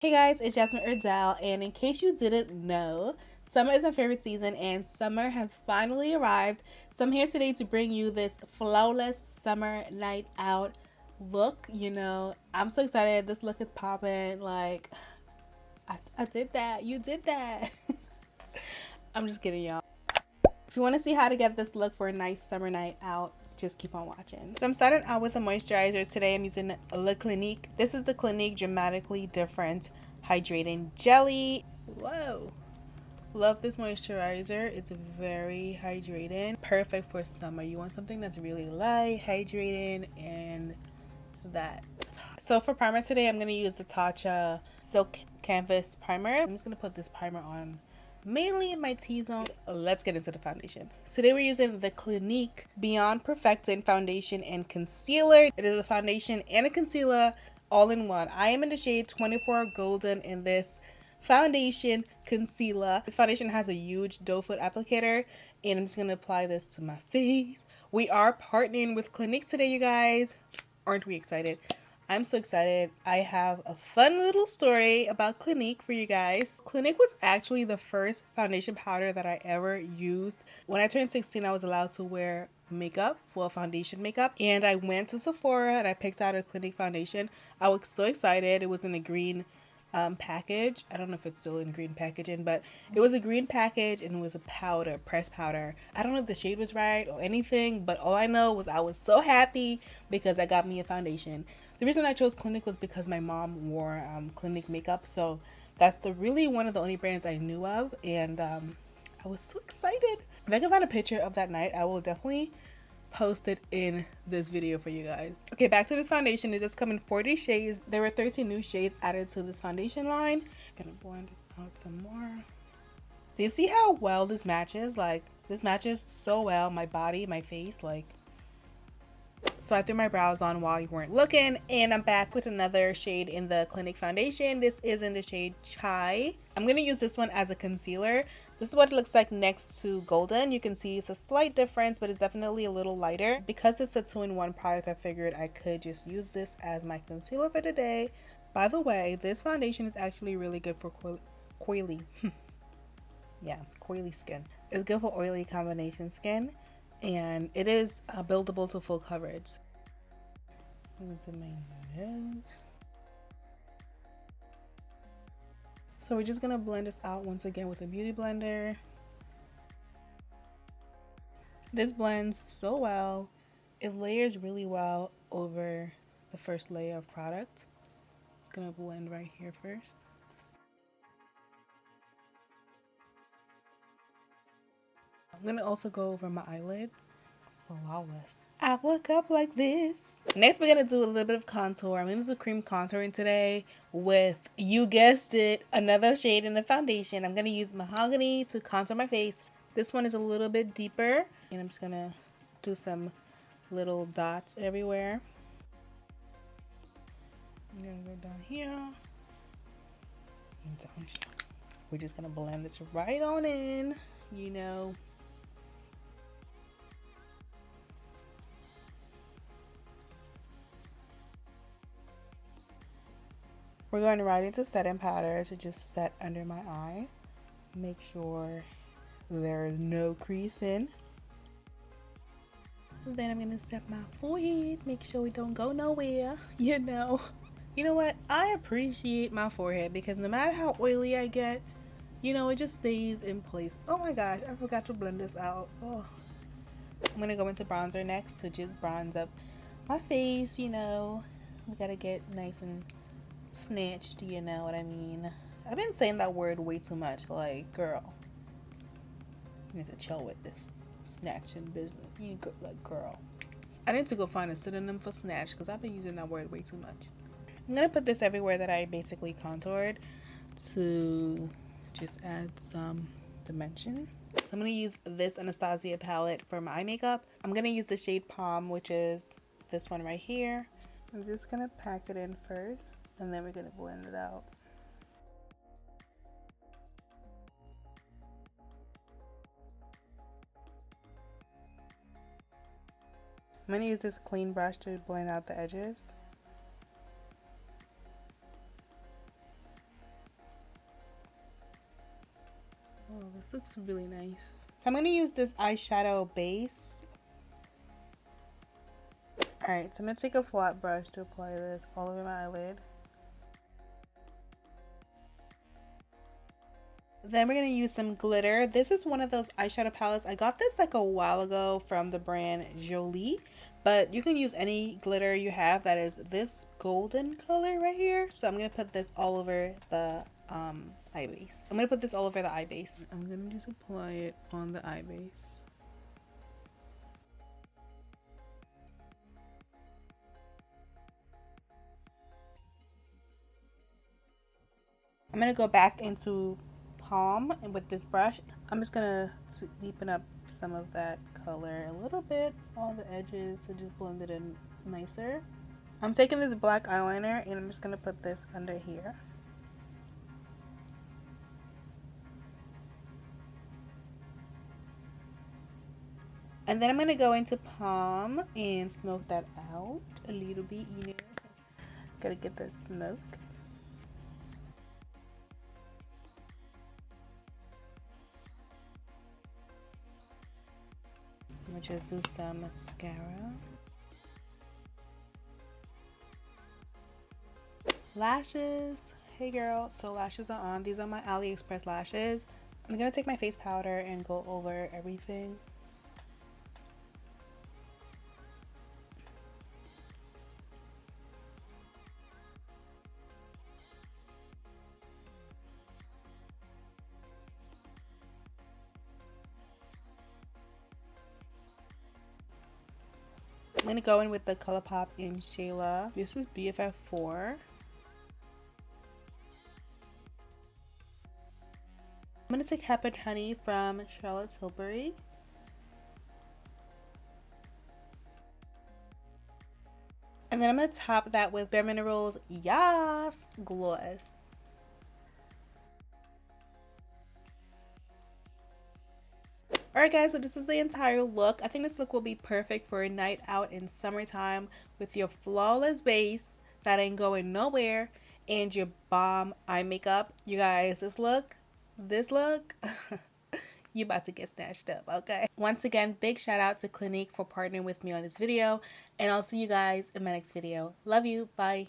Hey guys, it's Jasmine Erdell, and in case you didn't know, summer is my favorite season and summer has finally arrived. So I'm here today to bring you this flawless summer night out look. I'm so excited. This look is popping. Like, I did that. You did that. I'm just kidding, y'all. If you want to see how to get this look for a nice summer night out, just keep on watching. So I'm starting out with a moisturizer. Today I'm using the Clinique. This is the Clinique Dramatically Different Hydrating Jelly. Whoa. Love this moisturizer. It's very hydrating. Perfect for summer. You want something that's really light, hydrating, and that. So for primer today, I'm going to use the Tatcha Silk Canvas Primer. I'm just going to put this primer on mainly in my T-zone. Let's get into the foundation. Today we're using the Clinique Beyond Perfecting Foundation and Concealer. It is a foundation and a concealer all in one. I am in the shade 24 Golden in this foundation concealer. This foundation has a huge doe foot applicator, and I'm just going to apply this to my face. We are partnering with Clinique today, you guys. Aren't we excited? I'm so excited. I have a fun little story about Clinique for you guys. Clinique was actually the first foundation powder that I ever used. When I turned 16, I was allowed to wear makeup, well, foundation makeup, and I went to Sephora and I picked out a Clinique foundation. I was so excited. It was in a green package. I don't know if it's still in green packaging, but it was a green package and it was a powder, pressed powder. I don't know if the shade was right or anything, but all I know was I was so happy because I got me a foundation. The reason I chose Clinique was because my mom wore Clinique makeup, so that's really one of the only brands I knew of, and I was so excited. If I can find a picture of that night, I will definitely post it in this video for you guys. Okay, back to this foundation. It does come in 40 shades. There were 13 new shades added to this foundation line. Gonna blend it out some more. Do you see how well this matches? Like, this matches so well my body, my face, like. So I threw my brows on while you weren't looking, and I'm back with another shade in the Clinique foundation. This is in the shade Chai. I'm going to use this one as a concealer. This is what it looks like next to Golden. You can see it's a slight difference, but it's definitely a little lighter. Because it's a 2-in-1 product, I figured I could just use this as my concealer for today. By the way, this foundation is actually really good for coily. Yeah, coily skin. It's good for oily combination skin. And it is buildable to full coverage. So we're just gonna blend this out once again with a beauty blender. This blends so well. It layers really well over the first layer of product. I'm gonna blend right here first. I'm gonna also go over my eyelid. Flawless. I woke up like this. Next, we're gonna do a little bit of contour. I'm gonna do cream contouring today with, you guessed it, another shade in the foundation. I'm gonna use Mahogany to contour my face. This one is a little bit deeper, and I'm just gonna do some little dots everywhere. I'm gonna go down here and down. We're just gonna blend this right on in, you know. We're going right into setting powder to just set under my eye. Make sure there's no creasing. Then I'm gonna set my forehead. Make sure it don't go nowhere, you know. You know what? I appreciate my forehead because no matter how oily I get, you know, it just stays in place. Oh my gosh, I forgot to blend this out. Oh. I'm gonna go into bronzer next to just bronze up my face, you know. We gotta get nice and snatched, you know what I mean. I've been saying that word way too much. Like, girl, you need to chill with this snatching business. You go, like, girl. I need to go find a synonym for snatch because I've been using that word way too much. I'm gonna put this everywhere that I basically contoured to just add some dimension. So I'm gonna use this Anastasia palette for my eye makeup. I'm gonna use the shade Palm, which is this one right here. I'm just gonna pack it in first, and then we're gonna blend it out. I'm gonna use this clean brush to blend out the edges. This looks really nice. So I'm going to use this eyeshadow base. Alright, so I'm going to take a flat brush to apply this all over my eyelid. Then we're going to use some glitter. This is one of those eyeshadow palettes. I got this like a while ago from the brand Jolie. But you can use any glitter you have that is this golden color right here. So I'm going to put this all over the eye base. I'm going to put this all over the eye base. I'm going to just apply it on the eye base. I'm going to go back into palm and with this brush. I'm just going to deepen up some of that color a little bit on the edges to just blend it in nicer. I'm taking this black eyeliner and I'm just going to put this under here. And then I'm going to go into palm and smoke that out a little bit, you know. Gotta get that smoke. I'm going to just do some mascara. Lashes. Hey girl, so lashes are on. These are my AliExpress lashes. I'm going to take my face powder and go over everything. I'm going to go in with the Colourpop in Shayla. This is BFF4. I'm going to take Hepurn Honey from Charlotte Tilbury. And then I'm going to top that with Bare Minerals YASSS Gloss. Alright guys, so this is the entire look. I think this look will be perfect for a night out in summertime with your flawless base that ain't going nowhere and your bomb eye makeup. You guys, this look, you about to get snatched up, okay? Once again, big shout out to Clinique for partnering with me on this video, and I'll see you guys in my next video. Love you. Bye.